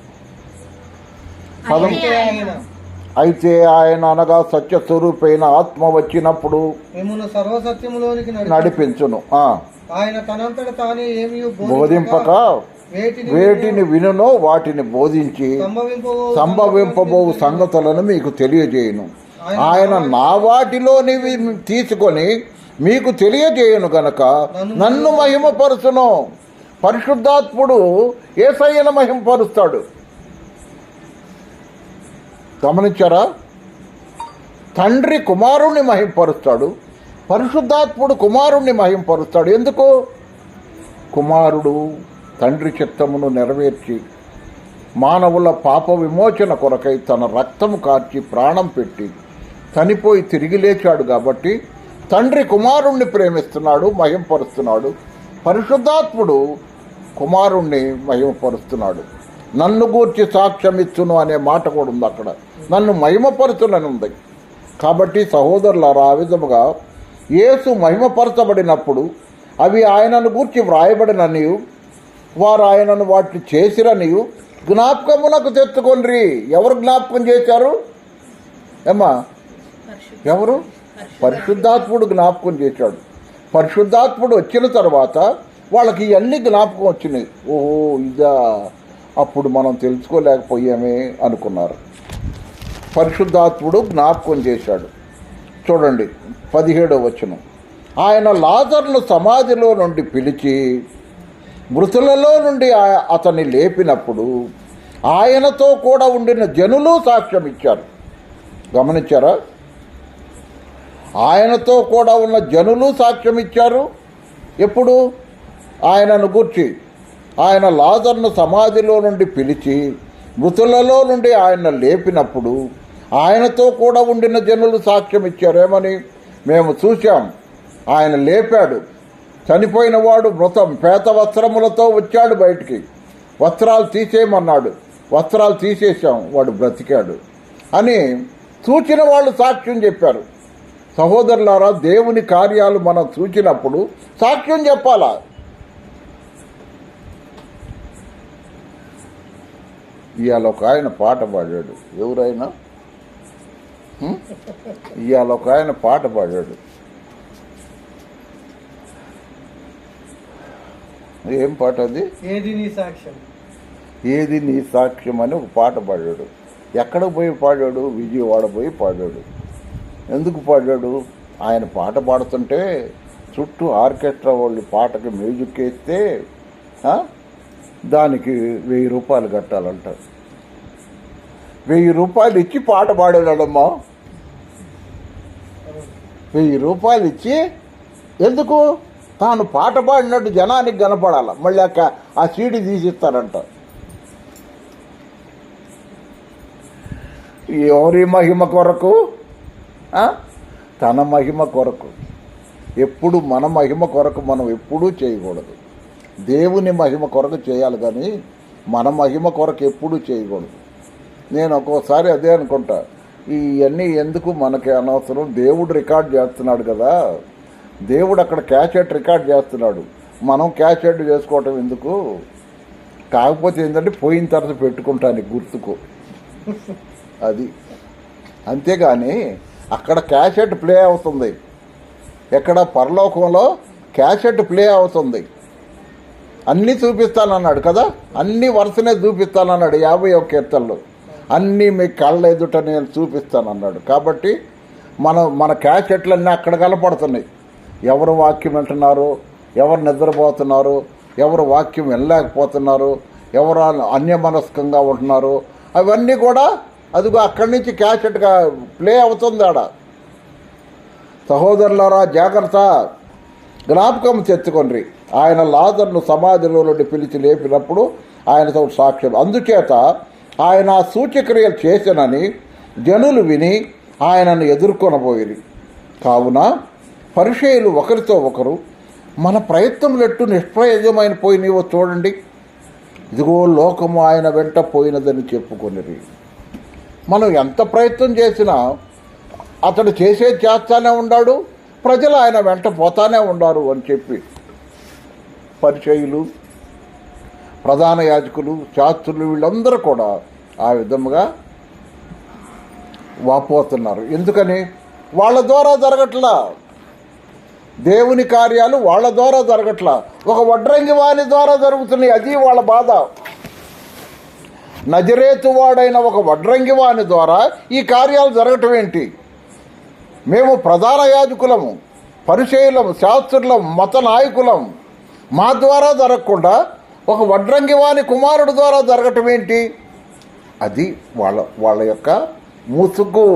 అయితే ఆయన అనగా సత్యస్వరూపైన ఆత్మ వచ్చినప్పుడు మిమ్మును సర్వసత్యములోనికి నడిపించును. ఆయన తనంతట తానే ఏమీ బోధింపక వేటిని వినునో వాటిని బోధించి సంభవింపబోవు సంగతులను మీకు తెలియజేయును. ఆయన నా వాటిలోనివి తీసుకొని మీకు తెలియజేయను గనక నన్ను మహిమపరుచును. పరిశుద్ధాత్ముడు యేసయ్యను మహిమపరుస్తాడు. గమనించారా? తండ్రి కుమారుణ్ణి మహింపరుస్తాడు, పరిశుద్ధాత్ముడు కుమారుణ్ణి మహింపరుస్తాడు. ఎందుకు? కుమారుడు తండ్రి చిత్తమును నెరవేర్చి మానవుల పాప విమోచన కొరకై తన రక్తము కార్చి ప్రాణం పెట్టి చనిపోయి తిరిగి లేచాడు. కాబట్టి తండ్రి కుమారుణ్ణి ప్రేమిస్తున్నాడు, మహింపరుస్తున్నాడు. పరిశుద్ధాత్ముడు కుమారుణ్ణి మహిమపరుస్తున్నాడు. నన్ను గూర్చి సాక్ష్యమిచ్చును అనే మాట కూడా ఉంది అక్కడ. నన్ను మహిమపరచునని ఉంది. కాబట్టి సహోదరులారా, ఆ విధముగా యేసు మహిమపరచబడినప్పుడు అవి ఆయనను గూర్చి వ్రాయబడిననియు వారు ఆయనను వాటిని చేసిరనియు జ్ఞాపకమునకు తెచ్చుకొండ్రి. ఎవరు జ్ఞాపకం చేశారు? ఏమ్మా, ఎవరు? పరిశుద్ధాత్ముడు జ్ఞాపకం చేశాడు. పరిశుద్ధాత్ముడు వచ్చిన తర్వాత వాళ్ళకి ఇవన్నీ జ్ఞాపకం వచ్చినాయి. ఓహో, ఇదా, అప్పుడు మనం తెలుసుకోలేకపోయామే అనుకున్నారు. పరిశుద్ధాత్ముడు జ్ఞాపకం చేశాడు. చూడండి 17వ వచనం. ఆయన లాజరును సమాధిలో నుండి పిలిచి మృతులలో నుండి అతన్ని లేపినప్పుడు ఆయనతో కూడా ఉండిన జనులు సాక్ష్యం ఇచ్చారు. గమనించారా? ఆయనతో కూడా ఉన్న జనులు సాక్ష్యం ఇచ్చారు. ఎప్పుడు? ఆయనను గూర్చి. ఆయన లాజరును సమాధిలో నుండి పిలిచి మృతులలో నుండి ఆయన లేపినప్పుడు ఆయనతో కూడా ఉండిన జనులు సాక్ష్యం ఇచ్చారు. ఏమని? మేము చూశాం, ఆయన లేపాడు, చనిపోయిన వాడు మృతం పేత వస్త్రములతో వచ్చాడు బయటికి, వస్త్రాలు తీసేయమన్నాడు, వస్త్రాలు తీసేశాం, వాడు బ్రతికాడు అని చూచిన వాళ్ళు సాక్ష్యం చెప్పారు. సహోదరులారా, దేవుని కార్యాలు మనం చూచినప్పుడు సాక్ష్యం చెప్పాలా? ఇవాళ ఒక ఆయన పాట పాడాడు. ఎవరైనా ఇవాళ ఒక ఆయన పాట పాడాడు. ఏం పాట అది? ఏది నీ సాక్ష్యం, ఏది నీ సాక్ష్యం అని ఒక పాట పాడాడు. ఎక్కడ పోయి పాడాడు? విజయవాడ పోయి పాడాడు. ఎందుకు పాడాడు? ఆయన పాట పాడుతుంటే చుట్టూ ఆర్కెస్ట్రా వాళ్ళు పాటకి మ్యూజిక్ వేస్తే దానికి 1000 రూపాయలు కట్టాలంటారు. 1000 రూపాయలు ఇచ్చి పాట పాడాడమ్మా. 1000 రూపాయలు ఇచ్చి ఎందుకు? తాను పాట పాడినట్టు జనానికి కనపడాల. మళ్ళీ ఆ సీడీ తీసిస్తారంట. ఎవరి మహిమ కొరకు? తన మహిమ కొరకు. ఎప్పుడు మన మహిమ కొరకు మనం ఎప్పుడూ చేయకూడదు. దేవుని మహిమ కొరకు చేయాలి, కానీ మన మహిమ కొరకు ఎప్పుడూ చేయకూడదు. నేను ఒక్కోసారి అదే అనుకుంటా, ఇవన్నీ ఎందుకు మనకి అనవసరం? దేవుడు రికార్డ్ చేస్తున్నాడు కదా, దేవుడు అక్కడ క్యాసెట్ రికార్డ్ చేస్తున్నాడు, మనం క్యాసెట్ చేసుకోవటం ఎందుకు? కాకపోతే ఏంటంటే పోయిన తర్వాత పెట్టుకుంటాను గుర్తుకు, అది. అంతేగాని అక్కడ క్యాసెట్ ప్లే అవుతుంది, ఎక్కడ? పరలోకంలో క్యాసెట్ ప్లే అవుతుంది. అన్నీ చూపిస్తానన్నాడు కదా, అన్ని వరుసనే చూపిస్తానన్నాడు 51 కీర్తనలు. అన్నీ మీ కళ్ళ ఎదుట నేను చూపిస్తానన్నాడు. కాబట్టి మన క్యాసెట్లన్నీ అక్కడ కనపడుతున్నాయి. ఎవరు వాక్యం వింటున్నారు, ఎవరు నిద్రపోతున్నారు, ఎవరు వాక్యం వినలేకపోతున్నారు, ఎవరు అన్యమనస్కంగా ఉంటున్నారు, అవన్నీ కూడా అదిగో అక్కడి నుంచి క్యాసెట్గా ప్లే అవుతుంది ఆడ. సహోదరులారా జాగ్రత్త, జ్ఞాపకం తెచ్చుకొండ్రి. ఆయన లాజరును సమాధిలో నుండి పిలిచి లేపినప్పుడు ఆయనతో సాక్ష్యం. అందుచేత ఆయన సూచక్రియలు చేశానని జనులు విని ఆయనను ఎదుర్కొనబోయిరి. కావున పరిచయులు ఒకరితో ఒకరు, మన ప్రయత్నములెట్టు నిష్ప్రయోజమైన పోయినవో చూడండి, ఇదిగో లోకము ఆయన వెంట పోయినదని చెప్పుకొనిరి. మనం ఎంత ప్రయత్నం చేసినా అతడు చేస్తానే ఉన్నాడు, ప్రజలు ఆయన వెంట పోతానే ఉన్నారు అని చెప్పి పరిచయులు, ప్రధాన యాజకులు, శాస్త్రులు వీళ్ళందరూ కూడా ఆ విధముగా వాపోతున్నారు. ఎందుకని? వాళ్ళ ద్వారా జరగట్లా, దేవుని కార్యాలు వాళ్ళ ద్వారా జరగట్లా, ఒక వడ్రంగి వాని ద్వారా జరుగుతున్నాయి. అది వాళ్ళ బాధ. నజరేతు వాడైన ఒక వడ్రంగి వాని ద్వారా ఈ కార్యాలు జరగటం ఏంటి? మేము ప్రధాన యాజకులము, పరిచయులము, శాస్త్రులం, మత నాయకులం, మా ద్వారా జరగకుండా ఒక వడ్రంగి వాని కుమారుడు ద్వారా జరగటం ఏంటి? అది వాళ్ళ యొక్క ముసుగు.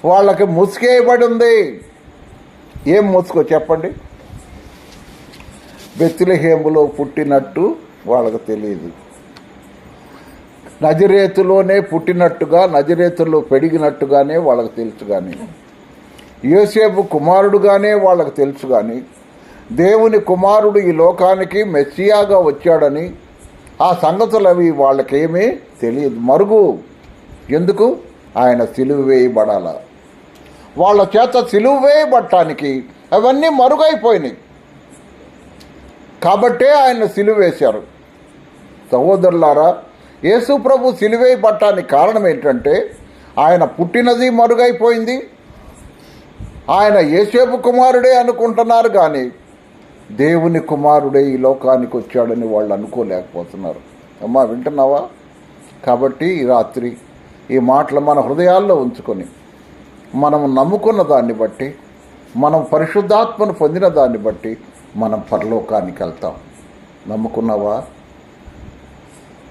వాళ్ళకి ముసుగేయబడి ఉంది. ఏం ముసుగో చెప్పండి? బెత్లెహేములో పుట్టినట్టు వాళ్ళకు తెలియదు, నజరేతులోనే పుట్టినట్టుగా, నజరేతుల్లో పెరిగినట్టుగానే వాళ్ళకు తెలుసు. కానీ యోసేపు కుమారుడుగానే వాళ్ళకు తెలుసు. కానీ దేవుని కుమారుడు ఈ లోకానికి మెస్సియాగా వచ్చాడని ఆ సంగతులు అవి వాళ్ళకేమీ తెలియదు. మరుగు. ఎందుకు? ఆయన సిలువ వేయబడాల. వాళ్ళ చేత సిలువ వేయబడటానికి అవన్నీ మరుగైపోయినాయి. కాబట్టే ఆయన సిలువ వేశారు. సహోదరులారా, యేసు ప్రభు సిలువ వేయబడటానికి కారణం ఏంటంటే ఆయన పుట్టినది మరుగైపోయింది. ఆయన యోసేపు కుమారుడే అనుకుంటున్నారు, కానీ దేవుని కుమారుడే ఈ లోకానికి వచ్చాడని వాళ్ళు అనుకోలేకపోతున్నారు. అమ్మా, వింటున్నావా? కాబట్టి ఈ రాత్రి ఈ మాటలు మన హృదయాల్లో ఉంచుకొని, మనం నమ్ముకున్న దాన్ని బట్టి, మనం పరిశుద్ధాత్మను పొందిన దాన్ని బట్టి మనం పరలోకానికి వెళ్తాం. నమ్ముకున్నావా?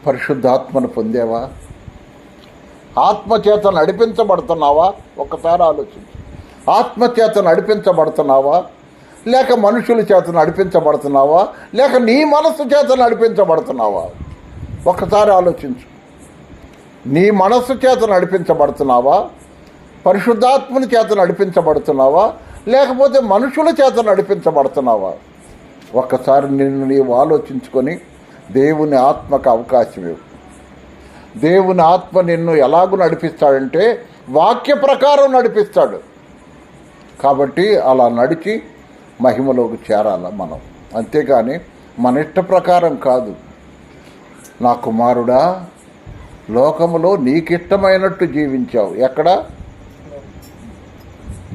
పరిశుద్ధాత్మను పొందేవా? ఆత్మచేత నడిపించబడుతున్నావా? ఒక్కసారి ఆలోచించు. ఆత్మచేత నడిపించబడుతున్నావా, లేక మనుషుల చేత నడిపించబడుతున్నావా, లేక నీ మనస్సు చేత నడిపించబడుతున్నావా? ఒక్కసారి ఆలోచించు. నీ మనస్సు చేత నడిపించబడుతున్నావా, పరిశుద్ధాత్మని చేత నడిపించబడుతున్నావా, లేకపోతే మనుషుల చేత నడిపించబడుతున్నావా? ఒక్కసారి నిన్ను నీవు ఆలోచించుకొని దేవుని ఆత్మకు అవకాశం ఇవ్వు. దేవుని ఆత్మ నిన్ను ఎలాగూ నడిపిస్తాడంటే వాక్య ప్రకారం నడిపిస్తాడు. కాబట్టి అలా నడిచి మహిమలోకి చేరాల మనం. అంతేగాని మన ఇష్ట ప్రకారం కాదు. నా కుమారుడా, లోకములో నీకిష్టమైనట్టు జీవించావు. ఎక్కడ?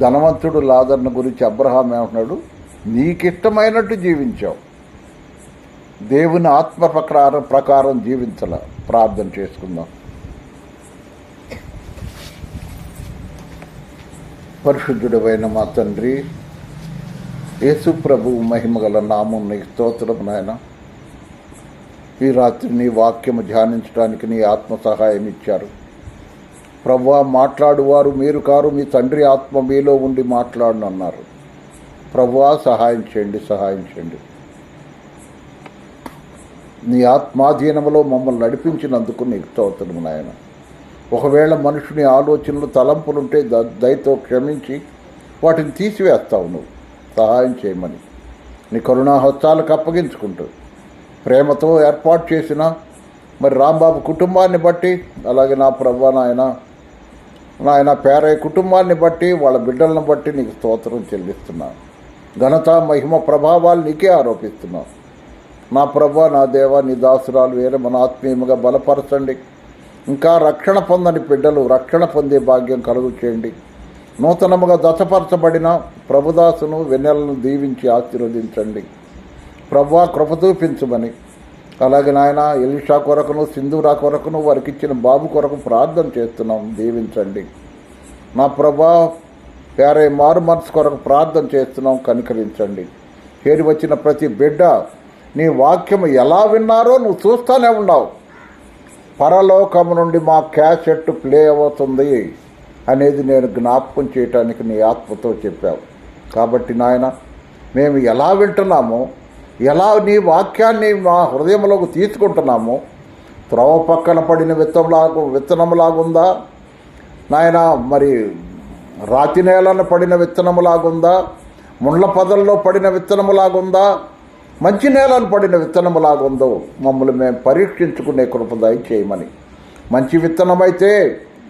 ధనవంతుడు లాజరును గురించి అబ్రహాం ఏమంటున్నాడు? నీకిష్టమైనట్టు జీవించావు. దేవుని ఆత్మ ప్రకారం జీవించాల. ప్రార్థన చేసుకుందాం. పరిశుద్ధుడైన మా తండ్రి, యేసు ప్రభువు మహిమగల నామం నీకు స్తోత్రం నాయన. ఈ రాత్రి నీ వాక్యము ధ్యానించడానికి నీ ఆత్మ సహాయం ఇచ్చారు. ప్రభువా, మాట్లాడువారు మీరు కారు, మీ తండ్రి ఆత్మ మీలో ఉండి మాట్లాడనన్నారు. ప్రభువా, సహాయం చేయండి, సహాయం చేయండి. నీ ఆత్మాధీనములో మమ్మల్ని నడిపించినందుకు నీకు స్తోత్రం నాయన. ఒకవేళ మనుషుని ఆలోచనలు, తలంపులుంటే దయతో క్షమించి వాటిని తీసివేస్తావు. నువ్వు సహాయం చేయమని నీ కరుణా హస్తాలకు అప్పగించుకుంటూ ప్రేమతో ఏర్పాటు చేసిన మరి రాంబాబు కుటుంబాన్ని బట్టి, అలాగే నా ప్రభువా నాయన పేరయ్య కుటుంబాన్ని బట్టి, వాళ్ళ బిడ్డలను బట్టి నీకు స్తోత్రం చెల్లిస్తున్నా. ఘనత, మహిమ, ప్రభావాలు నీకే ఆరోపిస్తున్నా. నా ప్రభువా, నా దేవా, నీ దాసురాలు వేరే మన ఆత్మీయముగా బలపరచండి. ఇంకా రక్షణ పొందని బిడ్డలు రక్షణ పొందే భాగ్యం కలుగు చేయండి. నూతనముగా దశపరచబడిన ప్రభుదాసును వెన్నెలను దీవించి ఆశీర్వదించండి. ప్రభువా కృప చూపించమని, అలాగే నాయన ఎలీషా కొరకును సింధూరా కొరకును వారికి ఇచ్చిన బాబు కొరకు ప్రార్థన చేస్తున్నాం, దీవించండి. నా ప్రభా వేరే మారు మనసు కొరకు ప్రార్థన చేస్తున్నాం, కనికరించండి. చేరి వచ్చిన ప్రతి బిడ్డ నీ వాక్యం ఎలా విన్నారో నువ్వు చూస్తూనే ఉన్నావు. పరలోకము నుండి మా క్యాసెట్ ప్లే అవుతుంది అనేది నేను జ్ఞాపకం చేయటానికి నీ ఆత్మతో చెప్పావు. కాబట్టి నాయన మేము ఎలా వింటున్నామో, ఎలా నీ వాక్యాన్ని మా హృదయంలోకి తీసుకుంటున్నామో, త్రోవ పక్కన పడిన విత్తనంలాగుందా నాయన, మరి రాతి నేలను పడిన విత్తనములాగుందా, ముండ్ల పొదల్లో పడిన విత్తనములాగుందా, మంచి నేలను పడిన విత్తనములాగుందో మమ్మల్ని మేము పరీక్షించుకునే కృప దయచేయమని. మంచి విత్తనమైతే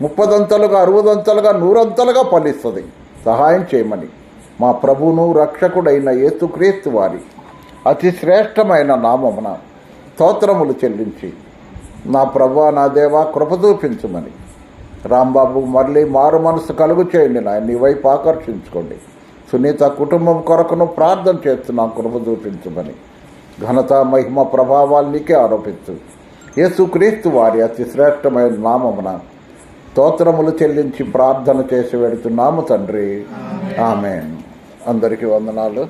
30 అంతలుగా 60 అంతలుగా 100 అంతలుగా ఫలిస్తుంది, సహాయం చేయమని మా ప్రభువును రక్షకుడైన యేసుక్రీస్తు వారి అతి శ్రేష్టమైన నామమున స్తోత్రములు చెల్లించి, నా ప్రభువా నా దేవా కృప చూపించమని, రాంబాబు మళ్ళీ మారు మనసు కలుగు చేయండి నాయన, నీ వైపు ఆకర్షించుకోండి. సునీత కుటుంబం కొరకును ప్రార్థన చేస్తున్నాం, కృప చూపించమని. ఘనత మహిమ ప్రభావాలు నీకే ఆరోపిస్తూ యేసుక్రీస్తు వారి అతి శ్రేష్టమైన నామమున స్తోత్రములు చెల్లించి ప్రార్థన చేసి వెడుతున్నాము తండ్రి, ఆమేన్. అందరికీ వందనాలు.